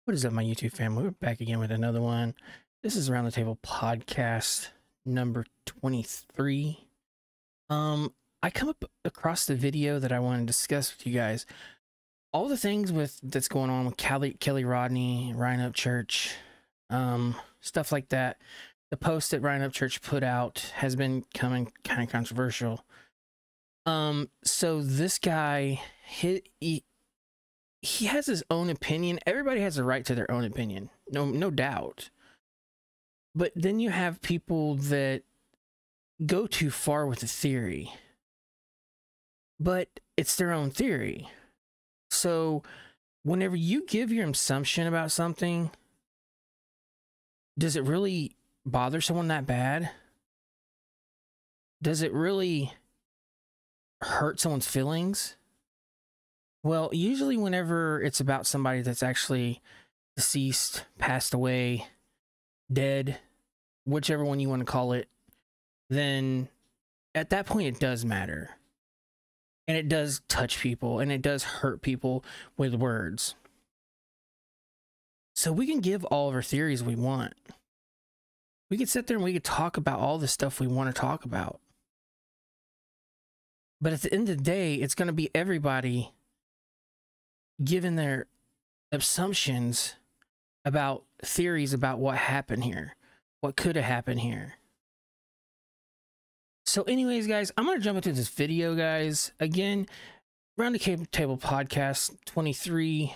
What is up, my YouTube family? We're back again with another one. This is Around the Table podcast number 23. I come up across the video that I want to discuss with you guys. All the things that's going on with Kelly Rodney, Ryan Upchurch, stuff like that. The post that Ryan Upchurch put out has been coming kind of controversial. So this guy, he has his own opinion. Everybody has a right to their own opinion. No doubt. But then you have people that go too far with the theory. But it's their own theory. So whenever you give your assumption about something, does it really bother someone that bad? Does it really hurt someone's feelings? Well, usually whenever it's about somebody that's actually deceased, passed away, dead, whichever one you want to call it, then at that point it does matter. And it does touch people, and it does hurt people with words. So we can give all of our theories we want. We could sit there and we could talk about all the stuff we want to talk about. But at the end of the day, it's going to be everybody given their assumptions about theories about what happened here, what could have happened here. So anyways, guys, I'm going to jump into this video, guys. Again, Round the Table podcast 23.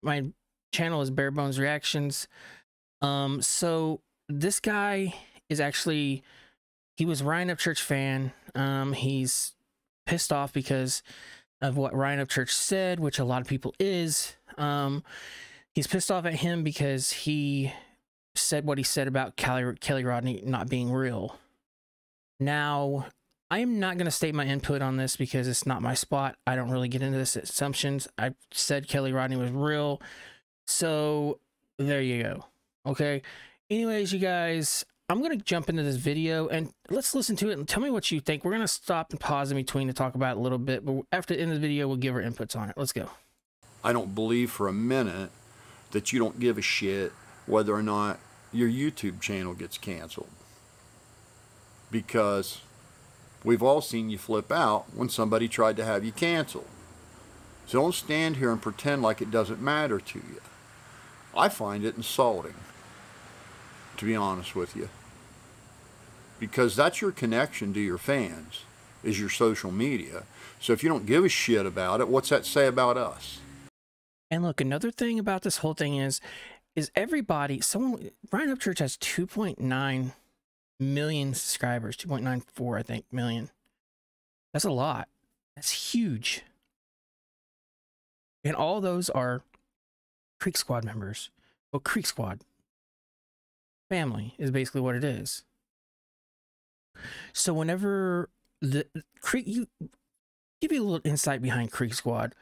My channel is Bare Bones Reactions. So this guy is actually, he was Ryan Upchurch fan. He's pissed off because of what Ryan Upchurch said, which a lot of people is. He's pissed off at him because he said what he said about Kelly Rodney not being real. Now, I am not going to state my input on this because it's not my spot. I don't really get into this assumptions. I said Kelly Rodney was real. So there you go. Okay. Anyways, you guys, I'm going to jump into this video and let's listen to it and tell me what you think. We're going to stop and pause in between to talk about it a little bit, but after the end of the video, we'll give our inputs on it. Let's go. I don't believe for a minute that you don't give a shit whether or not your YouTube channel gets canceled. Because we've all seen you flip out when somebody tried to have you canceled. So don't stand here and pretend like it doesn't matter to you. I find it insulting, to be honest with you. Because that's your connection to your fans, is your social media. So if you don't give a shit about it, what's that say about us? And look, another thing about this whole thing is everybody, Ryan Upchurch has 2.9 million subscribers, 2.94, I think, million. That's a lot. That's huge. And all those are Creek Squad members. Well, Creek Squad family is basically what it is. So whenever the Creek, give you a little insight behind Creek Squad.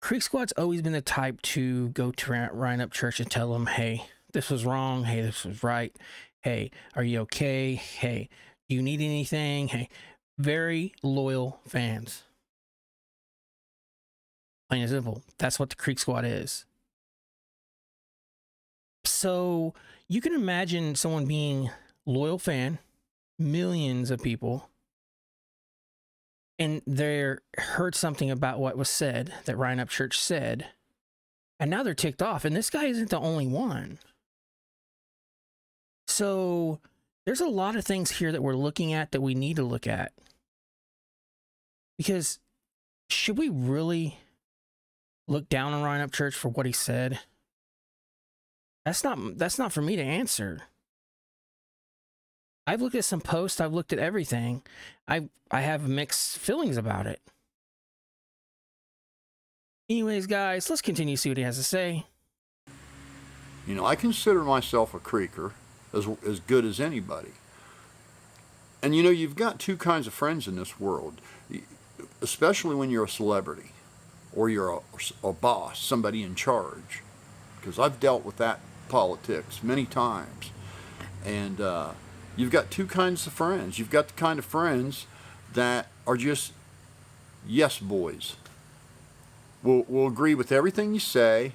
Creek Squad's always been the type to go to Ryan Upchurch and tell him, hey, this was wrong. Hey, this was right. Hey, are you okay? Hey, do you need anything? Hey, very loyal fans. Plain and simple. That's what the Creek Squad is. So you can imagine someone being loyal fan, millions of people, and they heard something about what was said that Ryan Upchurch said, and now they're ticked off. And this guy isn't the only one. So there's a lot of things here that we're looking at that we need to look at. Because should we really look down on Ryan Upchurch for what he said? That's not for me to answer. I've looked at some posts, I've looked at everything. I have mixed feelings about it. Anyways, guys, let's continue to see what he has to say. You know, I consider myself a creeker. As good as anybody. And you know, you've got two kinds of friends in this world, especially when you're a celebrity or you're a boss, somebody in charge, because I've dealt with that politics many times. And you've got two kinds of friends. You've got the kind of friends that are just yes boys. We'll agree with everything you say,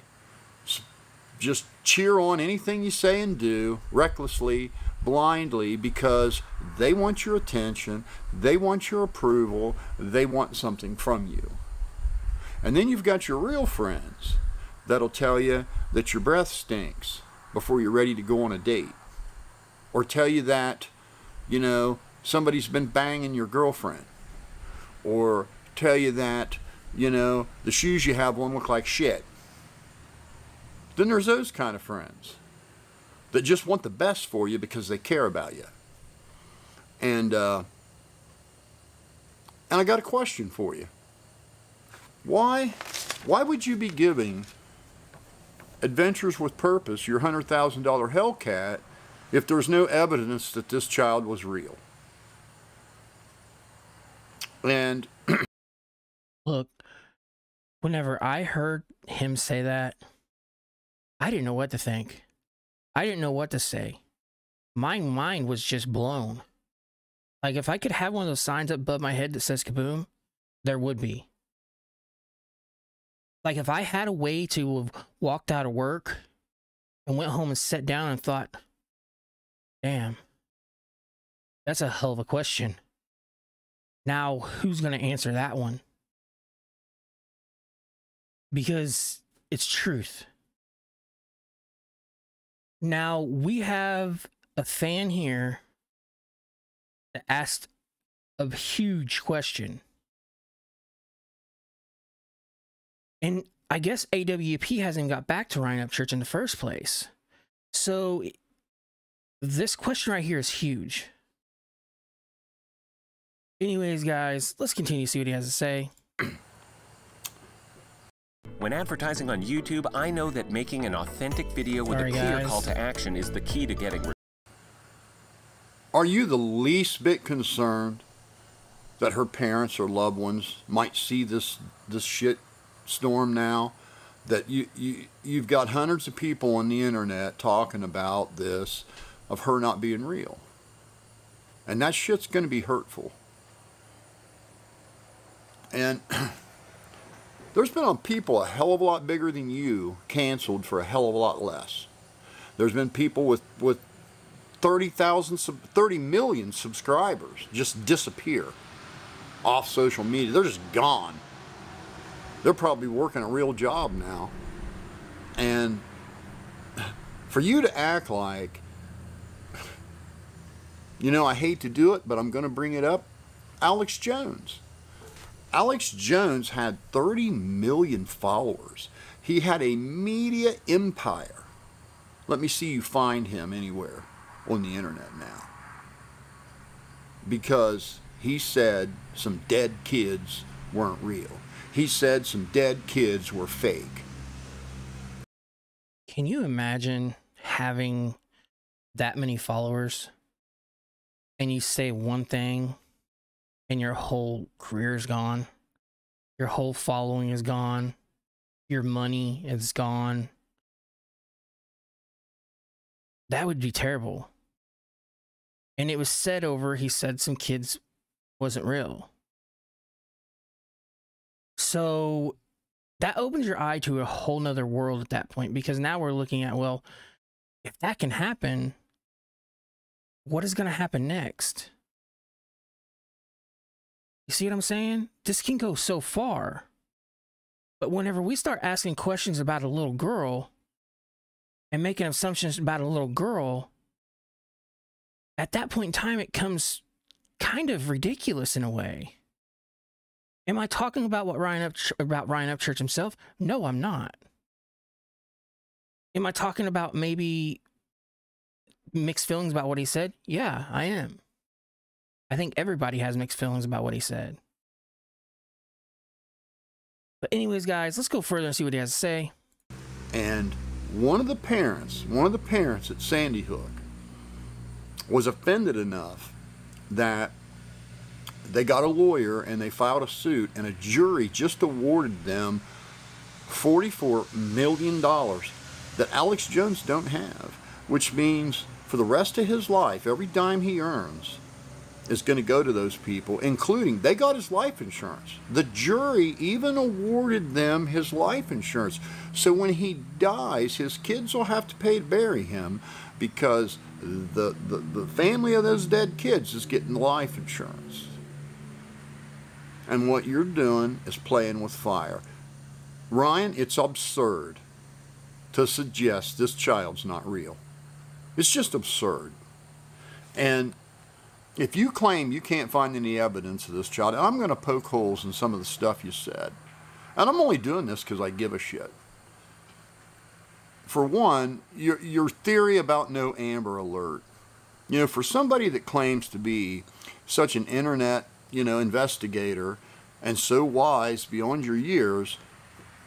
just cheer on anything you say and do recklessly, blindly, because they want your attention, they want your approval, they want something from you. And then you've got your real friends that'll tell you that your breath stinks before you're ready to go on a date, or tell you that, you know, somebody's been banging your girlfriend, or tell you that, you know, the shoes you have on look like shit. Then there's those kind of friends that just want the best for you because they care about you. And I got a question for you. Why would you be giving Adventures with Purpose your $100,000 Hellcat if there's no evidence that this child was real? And look, whenever I heard him say that, I didn't know what to think. I didn't know what to say. My mind was just blown. Like, if I could have one of those signs up above my head that says kaboom, there would be. Like, if I had a way to have walked out of work and went home and sat down and thought, damn, that's a hell of a question. Now, who's going to answer that one? Because it's truth. Now, we have a fan here that asked a huge question. And I guess AWP hasn't got back to Ryan Upchurch in the first place. So this question right here is huge. Anyways, guys, let's continue to see what he has to say. When advertising on YouTube, I know that making an authentic video with a clear call to action is the key to getting results. Are you the least bit concerned that her parents or loved ones might see this shit storm now? That you've got hundreds of people on the internet talking about this, of her not being real. And that shit's going to be hurtful. And there's been people a hell of a lot bigger than you canceled for a hell of a lot less. There's been people with 30 million subscribers just disappear off social media. They're just gone. They're probably working a real job now. And for you to act like, you know, I hate to do it, but I'm going to bring it up, Alex Jones. Alex Jones had 30 million followers. He had a media empire. Let me see you find him anywhere on the internet now. Because he said some dead kids weren't real. He said some dead kids were fake. Can you imagine having that many followers and you say one thing and your whole career is gone? Your whole following is gone. Your money is gone. That would be terrible. And it was said over, he said some kids wasn't real. So that opens your eye to a whole nother world at that point, because now we're looking at, well, if that can happen, what is going to happen next? You see what I'm saying? This can go so far. But whenever we start asking questions about a little girl and making assumptions about a little girl, at that point in time, it comes kind of ridiculous in a way. Am I talking about Ryan Upchurch himself? No, I'm not. Am I talking about maybe mixed feelings about what he said? Yeah, I am. I think everybody has mixed feelings about what he said. But anyways, guys, let's go further and see what he has to say. And one of the parents at Sandy Hook was offended enough that they got a lawyer and they filed a suit, and a jury just awarded them $44 million that Alex Jones don't have, which means for the rest of his life, every dime he earns, is going to go to those people, including they got his life insurance. The jury even awarded them his life insurance. So when he dies, his kids will have to pay to bury him because the family of those dead kids is getting life insurance. And what you're doing is playing with fire. Ryan, it's absurd to suggest this child's not real. It's just absurd. And if you claim you can't find any evidence of this child, I'm going to poke holes in some of the stuff you said. And I'm only doing this because I give a shit. For one, your theory about no Amber Alert. You know, for somebody that claims to be such an internet, investigator and so wise beyond your years,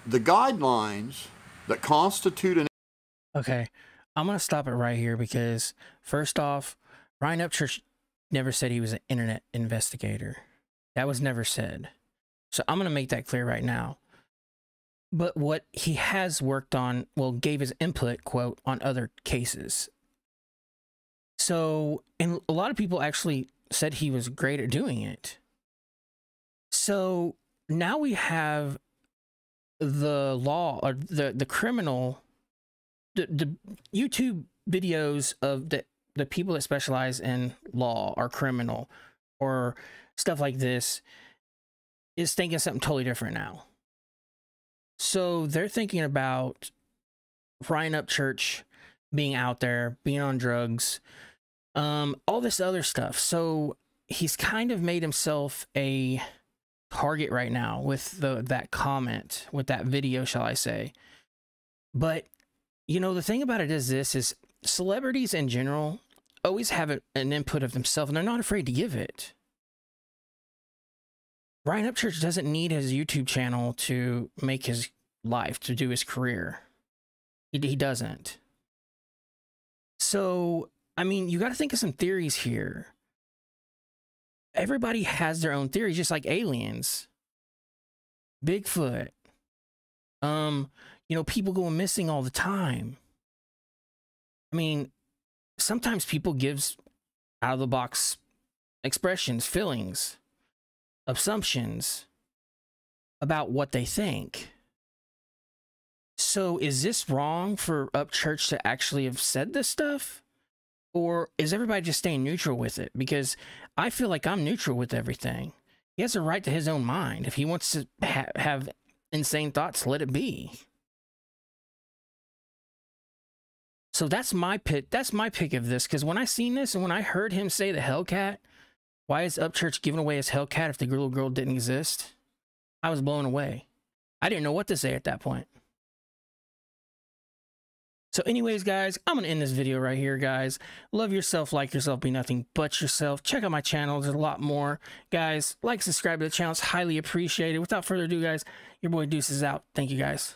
the guidelines that constitute an... Okay, I'm going to stop it right here because, first off, Ryan Upchurch never said he was an internet investigator. That was never said. So I'm going to make that clear right now. But what he has worked on, well, gave his input, quote, on other cases. So, and a lot of people actually said he was great at doing it. So now we have the law, or the criminal, the YouTube videos of the people that specialize in law or criminal or stuff like this is thinking something totally different now. So they're thinking about Ryan Upchurch being out there, being on drugs, all this other stuff. So he's kind of made himself a target right now with that comment, with that video, shall I say. But, the thing about it is celebrities in general always have an input of themselves, and they're not afraid to give it. Ryan Upchurch doesn't need his YouTube channel to make his life, to do his career. He doesn't. So, I mean, you got to think of some theories here. Everybody has their own theories, just like aliens. Bigfoot. People going missing all the time. I mean, sometimes people gives out of the box expressions, feelings, assumptions about what they think. So is this wrong for Upchurch to actually have said this stuff? Or is everybody just staying neutral with it? Because I feel like I'm neutral with everything. He has a right to his own mind. If he wants to have insane thoughts, let it be. So that's my pick. That's my pick of this. Because when I seen this and when I heard him say the Hellcat, why is Upchurch giving away his Hellcat if the little girl didn't exist? I was blown away. I didn't know what to say at that point. So anyways, guys, I'm going to end this video right here, guys. Love yourself, like yourself, be nothing but yourself. Check out my channel. There's a lot more. Guys, like, subscribe to the channel. It's highly appreciated. Without further ado, guys, your boy Deuce is out. Thank you, guys.